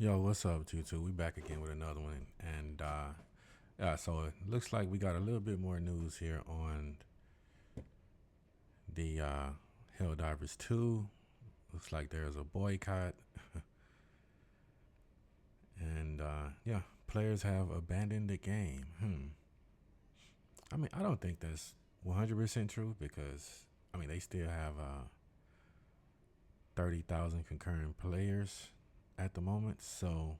Yo, what's up, Tutu? We back again with another one, and yeah, so it looks like we got a little bit more news here on the Helldivers 2. Looks like there's a boycott, and yeah, players have abandoned the game. I mean, I don't think that's 100% true because I mean they still have 30,000 concurrent players at the moment, so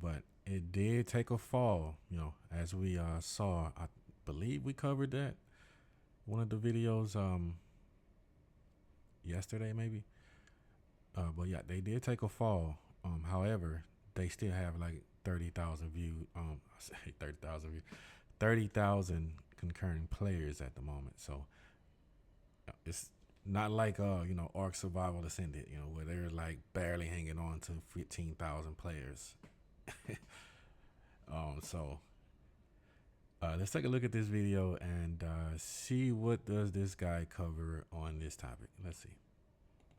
but it did take a fall, as we saw. I believe we covered that one of the videos yesterday maybe. But yeah, they did take a fall. However, they still have like 30,000 views. I say 30,000 views, 30,000 concurrent players at the moment. So it's not like Ark Survival Ascended, where they're like barely hanging on to 15,000 players. So let's take a look at this video and see what does this guy cover on this topic. Let's see.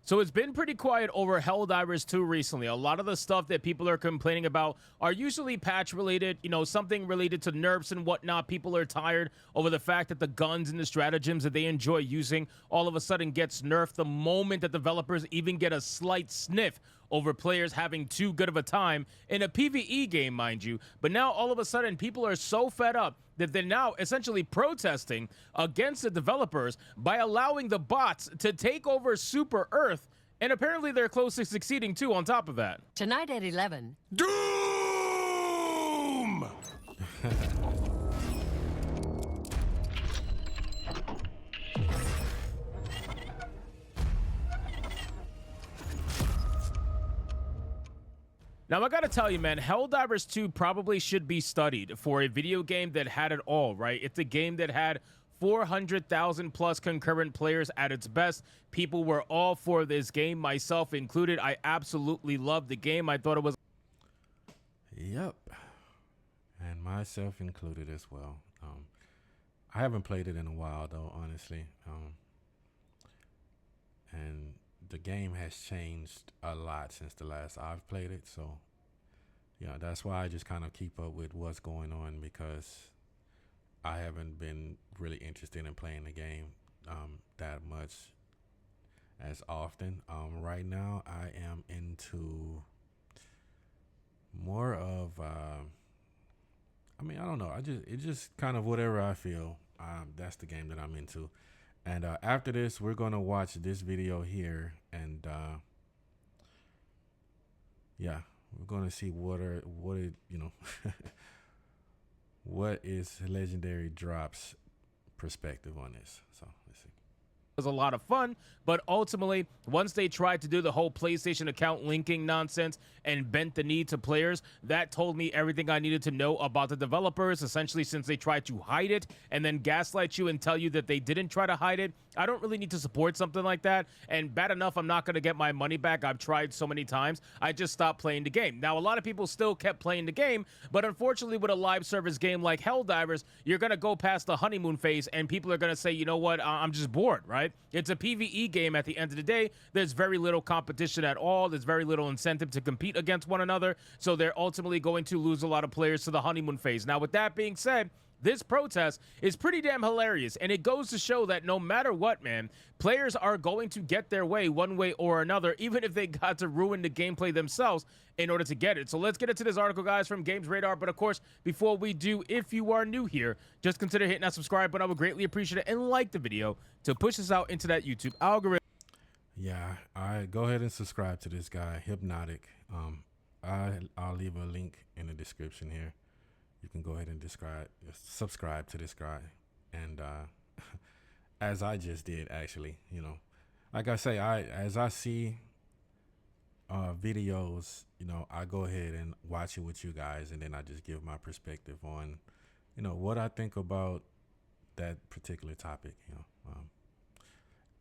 So it's been pretty quiet over Helldivers 2 recently. A lot of the stuff that people are complaining about are usually patch related, something related to nerfs and whatnot. People are tired over the fact that the guns and the stratagems that they enjoy using all of a sudden gets nerfed the moment that developers even get a slight sniff over players having too good of a time in a PvE game, mind you. But now all of a sudden people are so fed up that they're now essentially protesting against the developers by allowing the bots to take over Super Earth. And apparently they're close to succeeding too on top of that. Tonight at 11. Doom! Now, I gotta tell you, man, Helldivers 2 probably should be studied for a video game that had it all, right? It's a game that had 400,000 plus concurrent players at its best. People were all for this game, myself included. I absolutely loved the game. I thought it was... Yep. And myself included as well. I haven't played it in a while, though, honestly. And the game has changed a lot since the last I've played it, so yeah, that's why I just kind of keep up with what's going on, because I haven't been really interested in playing the game that much as often. Right now I am into more of I mean, I don't know, it's just kind of whatever I feel. That's the game that I'm into. And after this, we're going to watch this video here. And yeah, we're going to see what is Legendary Drop's perspective on this. So let's see. Was a lot of fun, but ultimately once they tried to do the whole PlayStation account linking nonsense and bent the knee to players, that told me everything I needed to know about the developers. Essentially, since they tried to hide it and then gaslight you and tell you that they didn't try to hide it, I don't really need to support something like that. And bad enough, I'm not going to get my money back. I've tried so many times, I just stopped playing the game. Now, a lot of people still kept playing the game, but unfortunately with a live service game like Helldivers, you're going to go past the honeymoon phase and people are going to say, you know what, I'm just bored, right? It's a PvE game at the end of the day. There's very little competition at all. There's very little incentive to compete against one another. So they're ultimately going to lose a lot of players to the honeymoon phase. Now, with that being said, this protest is pretty damn hilarious, and it goes to show that no matter what, man, players are going to get their way one way or another, even if they got to ruin the gameplay themselves in order to get it. So let's get into this article, guys, from Games Radar. But of course, before we do, if you are new here, just consider hitting that subscribe button. I would greatly appreciate it, and like the video to push us out into that YouTube algorithm. Yeah, I go ahead and subscribe to this guy, Hypnotic. I'll leave a link in the description here. You can go ahead and subscribe to this guy. And as I just did, actually, like I say, as I see videos, I go ahead and watch it with you guys, and then I just give my perspective on, what I think about that particular topic,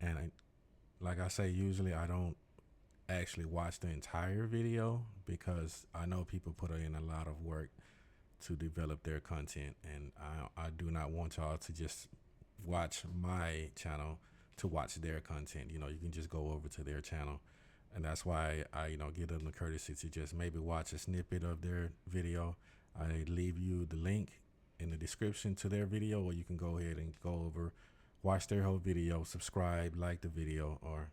and like I say, usually I don't actually watch the entire video because I know people put in a lot of work to develop their content, and I do not want y'all to just watch my channel to watch their content. You can just go over to their channel and that's why I give them the courtesy to just maybe watch a snippet of their video. I leave you the link in the description to their video, or you can go ahead and go over, watch their whole video, subscribe, like the video, or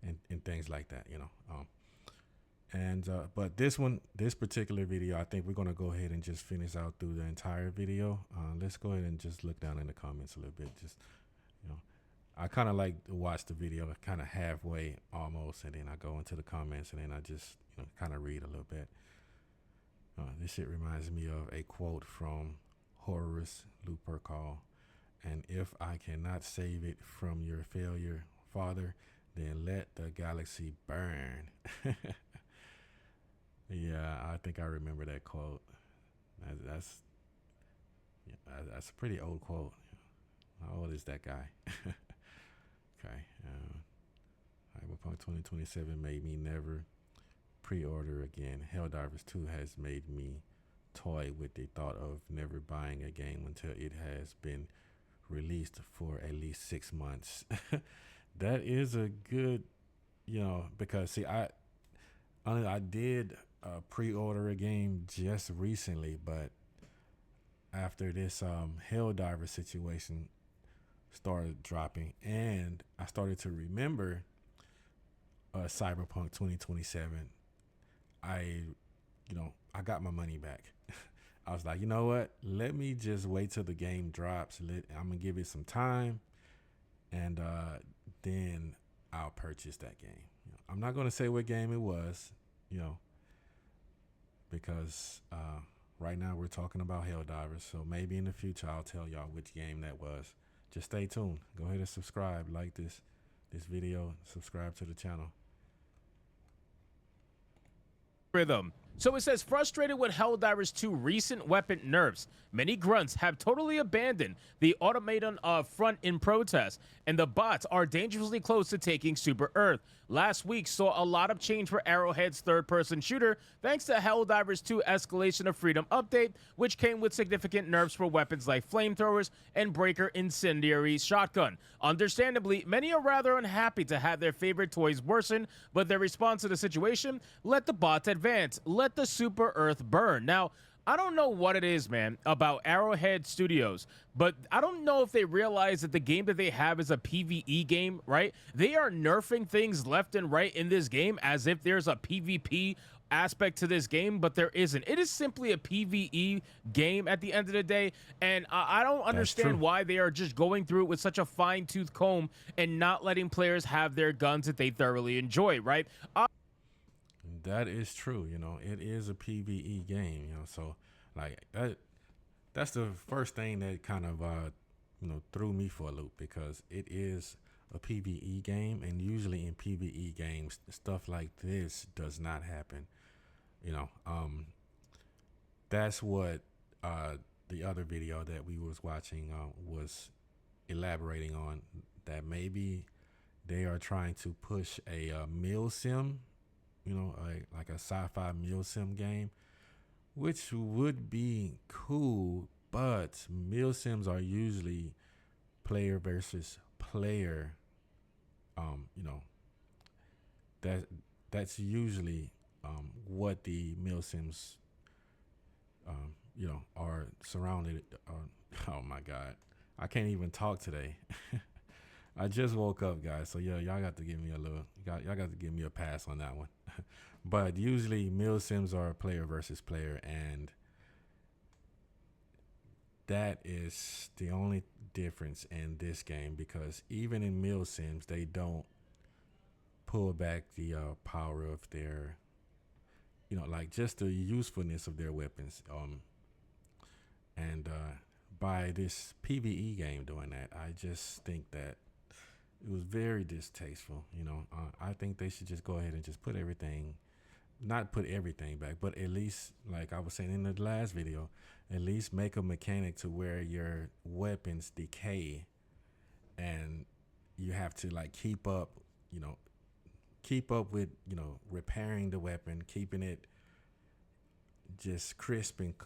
and things like that. But this particular video, I think we're gonna go ahead and just finish out through the entire video. Let's go ahead and just look down in the comments a little bit. Just you know, I kind of like to watch the video kind of halfway almost, and then I go into the comments, and then I just kind of read a little bit. This shit reminds me of a quote from Horus Lupercal, and if I cannot save it from your failure, Father, then let the galaxy burn. Yeah, I think I remember that quote. That's a pretty old quote. How old is that guy? Okay. Cyberpunk 2027 made me never pre-order again. Helldivers 2 has made me toy with the thought of never buying a game until it has been released for at least 6 months. That is a good, because see, I did pre-order a game just recently, but after this Helldiver situation started dropping, and I started to remember Cyberpunk 2027, I got my money back. I was like, you know what? Let me just wait till the game drops. I'm gonna give it some time, and then I'll purchase that game. I'm not gonna say what game it was, because right now we're talking about Helldivers. So maybe in the future I'll tell y'all which game that was. Just stay tuned. Go ahead and subscribe, like this video, subscribe to the channel. Rhythm. So it says, frustrated with Helldivers 2 recent weapon nerfs, many grunts have totally abandoned the automaton front in protest, and the bots are dangerously close to taking Super Earth. Last week saw a lot of change for Arrowhead's third-person shooter thanks to Helldivers 2 Escalation of Freedom update, which came with significant nerfs for weapons like flamethrowers and breaker incendiary shotgun. Understandably, many are rather unhappy to have their favorite toys worsen, but their response to the situation: let the bots advance, let the Super Earth burn. Now, I don't know what it is, man, about Arrowhead Studios, but I don't know if they realize that the game that they have is a PvE game, right? They are nerfing things left and right in this game as if there's a PvP aspect to this game, but there isn't. It is simply a PvE game at the end of the day, and I don't understand why they are just going through it with such a fine-tooth comb and not letting players have their guns that they thoroughly enjoy, right? That is true. It is a PvE game. So like that's the first thing that kind of threw me for a loop, because it is a PvE game, and usually in PvE games stuff like this does not happen. That's what the other video that we was watching was elaborating on, that maybe they are trying to push a meal sim, like a sci-fi meal sim game, which would be cool, but meal sims are usually player versus player. That's usually what the meal sims are surrounded. Oh my God, I can't even talk today. I just woke up, guys, so yeah, y'all got to give me y'all got to give me a pass on that one. But usually meal sims are player versus player, and that is the only difference in this game, because even in meal sims they don't pull back the power of their, like just the usefulness of their weapons. And by this PvE game doing that, I just think that it was very distasteful. I think they should just go ahead and just not put everything back, but at least, like I was saying in the last video, at least make a mechanic to where your weapons decay, and you have to like keep up with repairing the weapon, keeping it just crisp and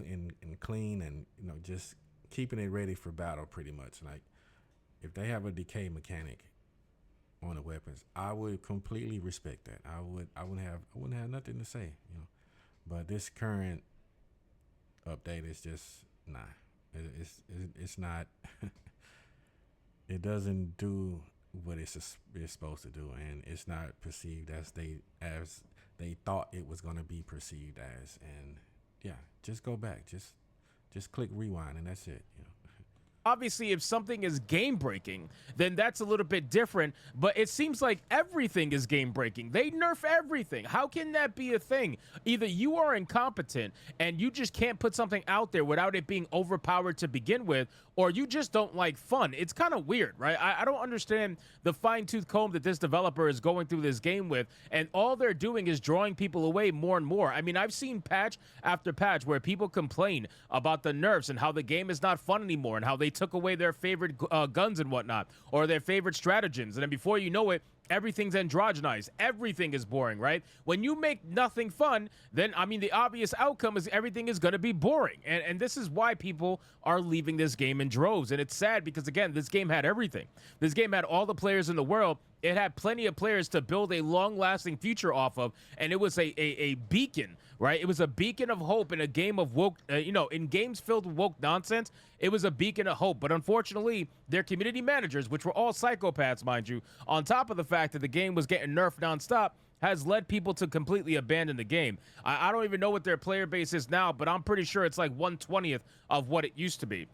clean, and just keeping it ready for battle, pretty much. Like if they have a decay mechanic, on the weapons, I would completely respect that. I wouldn't have nothing to say, you know. But this current update is just nah. It's not. It doesn't do what it's supposed to do, and it's not perceived as they thought it was gonna be perceived as. And yeah, just go back, just click rewind, and that's it. You know. Obviously, if something is game breaking, then that's a little bit different. But it seems like everything is game breaking. They nerf everything. How can that be a thing? Either you are incompetent and you just can't put something out there without it being overpowered to begin with, or you just don't like fun. It's kind of weird, right? I don't understand the fine-tooth comb that this developer is going through this game with, and all they're doing is drawing people away more and more. I mean, I've seen patch after patch where people complain about the nerfs and how the game is not fun anymore and how they took away their favorite guns and whatnot, or their favorite stratagems, and then before you know it, everything's androgenized. Everything is boring, right? When you make nothing fun, then, I mean, the obvious outcome is everything is going to be boring. And this is why people are leaving this game in droves. And it's sad because, again, this game had everything. This game had all the players in the world. It had plenty of players to build a long-lasting future off of, and it was a beacon, right? It was a beacon of hope in a game of woke, in games filled with woke nonsense. It was a beacon of hope, but unfortunately, their community managers, which were all psychopaths, mind you, on top of the fact that the game was getting nerfed nonstop, has led people to completely abandon the game. I don't even know what their player base is now, but I'm pretty sure it's like 1/20th of what it used to be.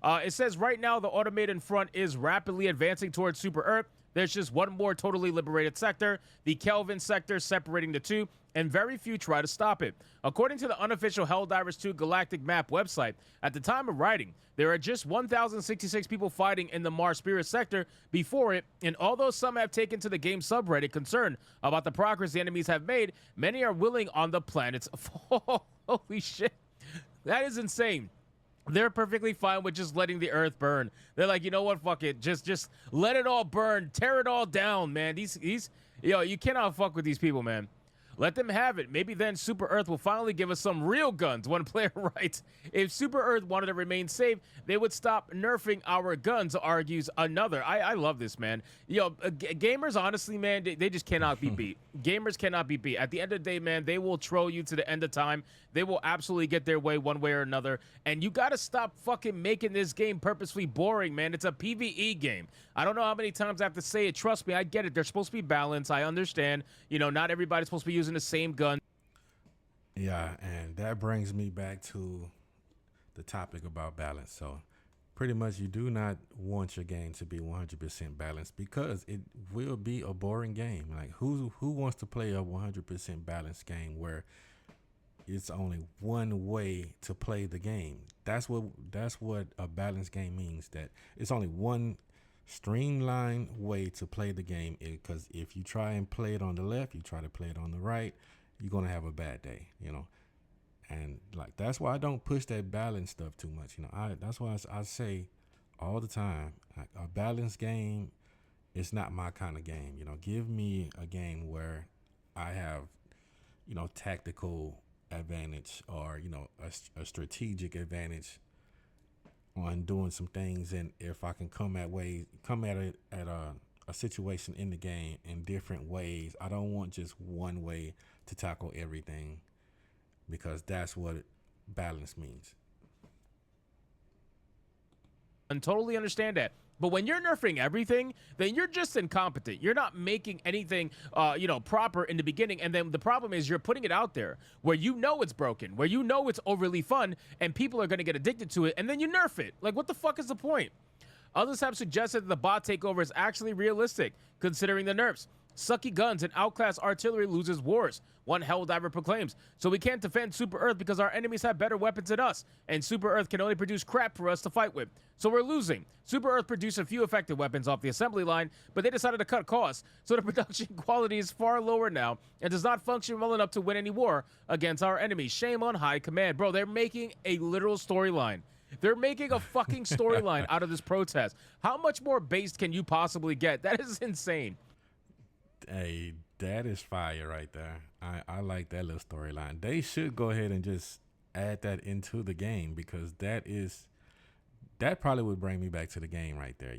It says right now the automated front is rapidly advancing towards Super Earth. There's just one more totally liberated sector, the Kelvin sector, separating the two, and very few try to stop it. According to the unofficial Helldivers 2 Galactic Map website, at the time of writing, there are just 1,066 people fighting in the Mars Spirit sector before it, and although some have taken to the game subreddit concerned about the progress the enemies have made, many are willing on the planet's... Holy shit. That is insane. They're perfectly fine with just letting the earth burn. They're like, you know what, fuck it. Just let it all burn. Tear it all down, man. You cannot fuck with these people, man. Let them have it. Maybe then Super Earth will finally give us some real guns. One player writes, if Super Earth wanted to remain safe, they would stop nerfing our guns, argues another. I love this, man. Gamers, honestly, man, they just cannot be beat. Gamers cannot be beat. At the end of the day, man, they will troll you to the end of time. They will absolutely get their way one way or another. And you got to stop fucking making this game purposely boring, man. It's a PvE game. I don't know how many times I have to say it. Trust me, I get it. There's supposed to be balance. I understand. Not everybody's supposed to be using the same gun. Yeah, and that brings me back to the topic about balance. So pretty much you do not want your game to be 100% balanced because it will be a boring game. Like who wants to play a 100% balanced game where it's only one way to play the game? That's what a balanced game means, that it's only one streamlined way to play the game, because if you try and play it on the left, you try to play it on the right, you're gonna have a bad day, and like that's why I don't push that balance stuff too much. That's why I say all the time, like, a balanced game is not my kind of game. Give me a game where I have tactical advantage, or a strategic advantage on doing some things, and if I can come at it at a situation in the game in different ways. I don't want just one way to tackle everything, because that's what balance means. And totally understand that. But when you're nerfing everything, then you're just incompetent. You're not making anything, proper in the beginning. And then the problem is you're putting it out there where it's broken, where it's overly fun, and people are going to get addicted to it, and then you nerf it. Like, what the fuck is the point? Others have suggested that the bot takeover is actually realistic, considering the nerfs. Sucky guns and outclassed artillery loses wars, one Helldiver proclaims. So we can't defend Super Earth because our enemies have better weapons than us, and Super Earth can only produce crap for us to fight with. So we're losing. Super Earth produced a few effective weapons off the assembly line, but they decided to cut costs, so the production quality is far lower now and does not function well enough to win any war against our enemies. Shame on high command. Bro, they're making a literal storyline. They're making a fucking storyline out of this protest. How much more based can you possibly get? That is insane. Hey, that is fire right there. I like that little storyline. They should go ahead and just add that into the game, because that probably would bring me back to the game right there.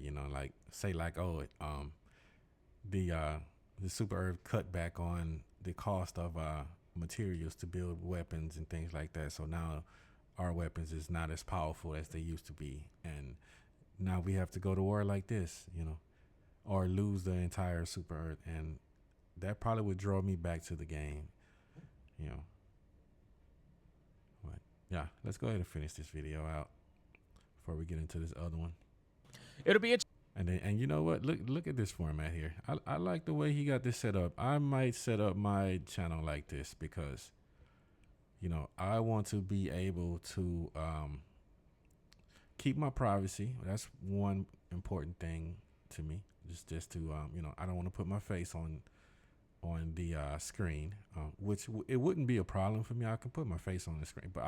the Super Earth cut back on the cost of materials to build weapons and things like that. So now our weapons is not as powerful as they used to be, and now we have to go to war like this, or lose the entire Super Earth, and that probably would draw me back to the game, you know. But yeah, let's go ahead and finish this video out before we get into this other one. It'll be interesting. And you know what? Look at this format here. I like the way he got this set up. I might set up my channel like this because, I want to be able to keep my privacy. That's one important thing to me. Just to I don't want to put my face on the screen, which it wouldn't be a problem for me. I can put my face on the screen, but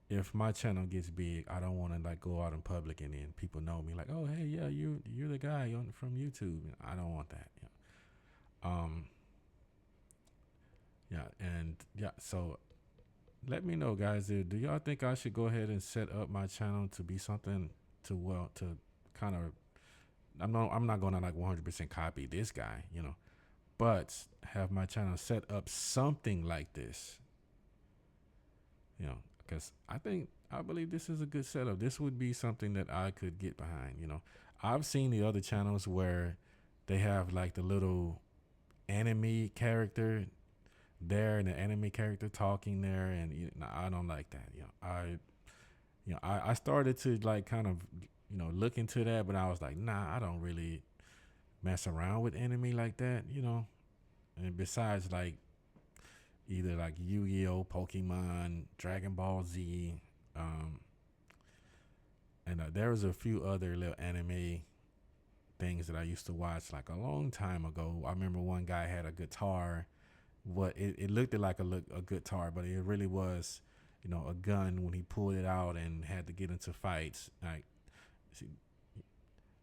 if my channel gets big, I don't want to like go out in public and then people know me like, oh hey, yeah, you're the guy from YouTube. I don't want that. So let me know, guys. Do y'all think I should go ahead and set up my channel to be something to kind of, I'm not going to like 100% copy this guy, but have my channel set up something like this, because I believe this is a good setup. This would be something that I could get behind. I've seen the other channels where they have like the little enemy character there and the enemy character talking there, and I don't like that. I started to like kind of look into that, but I was like, nah, I don't really mess around with enemy like that, And besides, like, either like Yu-Gi-Oh, Pokemon, Dragon Ball Z, and there was a few other little anime things that I used to watch like a long time ago. I remember one guy had a guitar. It looked like a guitar, but it really was, a gun when he pulled it out and had to get into fights. Like,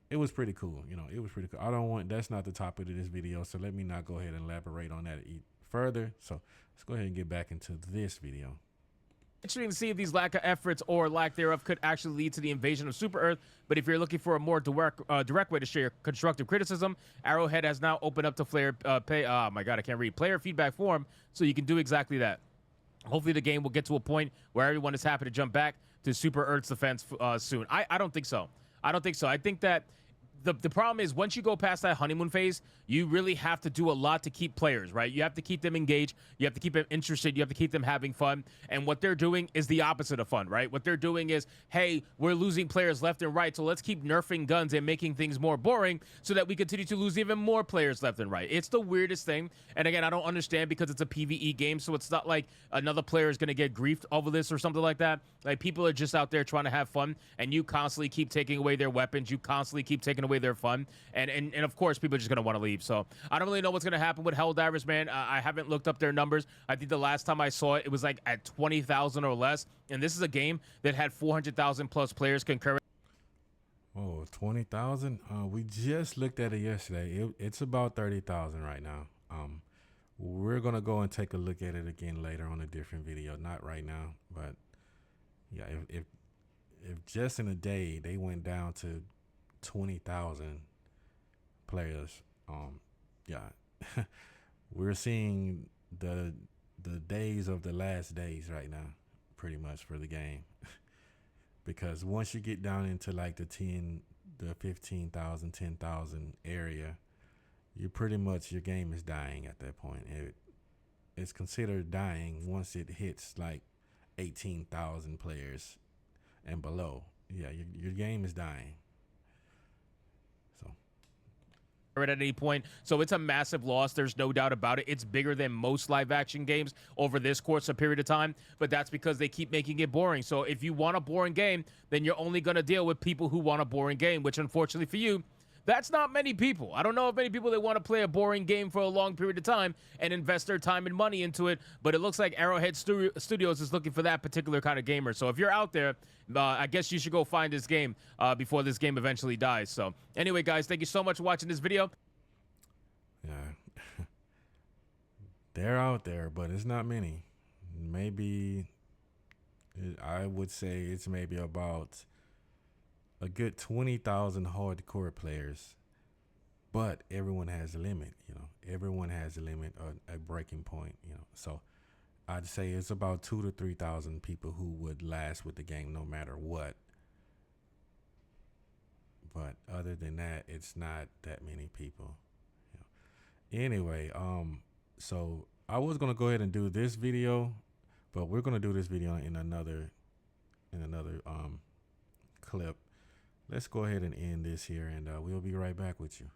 it was pretty cool. It was pretty cool. That's not the topic of this video, so let me not go ahead and elaborate on that further. So let's go ahead and get back into this video. Interesting to see if these lack of efforts or lack thereof could actually lead to the invasion of Super Earth. But if you're looking for a more direct way to share constructive criticism, Arrowhead has now opened up to player feedback forum, so you can do exactly that. Hopefully the game will get to a point where everyone is happy to jump back to Super Earth's defense soon. I don't think so. I think that the problem is once you go past that honeymoon phase, you really have to do a lot to keep players, right? You have to keep them engaged. You have to keep them interested. You have to keep them having fun. And what they're doing is the opposite of fun, right? What they're doing is, hey, we're losing players left and right, so let's keep nerfing guns and making things more boring so that we continue to lose even more players left and right. It's the weirdest thing. And again, I don't understand because it's a PvE game, so it's not like another player is going to get griefed over this or something like that. Like, people are just out there trying to have fun, and you constantly keep taking away their weapons. You constantly keep taking away their fun. And of course, people are just going to want to leave. So I don't really know what's going to happen with Helldivers, man. I haven't looked up their numbers. I think the last time I saw it, it was like at 20,000 or less. And this is a game that had 400,000 plus players concurrent. Oh, 20,000? We just looked at it yesterday. It's about 30,000 right now. We're going to go and take a look at it again later on a different video. Not right now, but yeah, if just in a day they went down to 20,000 players, we're seeing the days of the last days right now, pretty much, for the game. Because once you get down into like the 15,000, 10,000 area, you pretty much, your game is dying at that point. It's considered dying once it hits like 18,000 players and below. Yeah, your game is dying. At any point, so it's a massive loss. There's no doubt about it. It's bigger than most live action games over this course of period of time, but that's because they keep making it boring. So if you want a boring game, then you're only going to deal with people who want a boring game, which unfortunately for you, that's not many people. I don't know of many people that want to play a boring game for a long period of time and invest their time and money into it, but it looks like Arrowhead Studios is looking for that particular kind of gamer. So if you're out there, I guess you should go find this game before this game eventually dies. So anyway, guys, thank you so much for watching this video. Yeah. They're out there, but it's not many. Maybe, I would say it's maybe about a good 20,000 hardcore players but everyone has a limit. Everyone has a limit or a breaking point. So I'd say it's about 2,000 to 3,000 people who would last with the game no matter what. But other than that, it's not that many people. Anyway, so I was gonna go ahead and do this video, but we're gonna do this video in another clip. Let's go ahead and end this here, and we'll be right back with you.